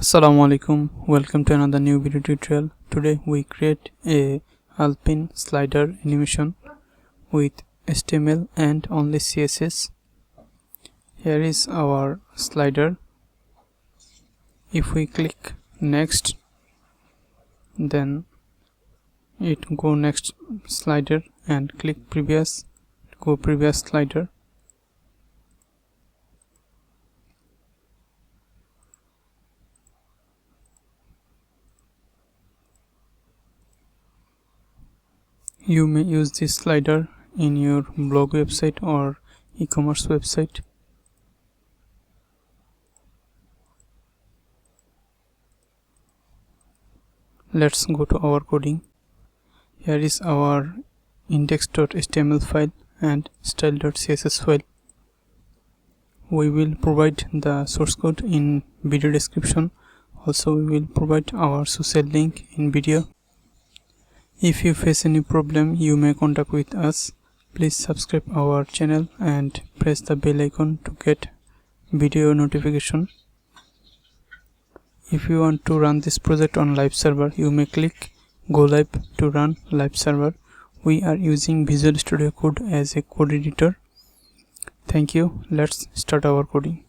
Assalamu alaikum. Welcome to another new video tutorial. Today we create a Alpine slider animation with HTML and only CSS. Here is our slider. If we click next, then it go next slider, and click previous, go previous slider. You may use this slider in your blog website or e-commerce website. Let's go to our coding. Here is our index.html file and style.css file. We will provide the source code in video description. Also, we will provide our social link in video. If you face any problem, you may contact with us. Please subscribe our channel and press the bell icon to get video notification. If you want to run this project on live server, you may click go live to run live server. We are using Visual Studio Code as a code editor. Thank you. Let's start our coding.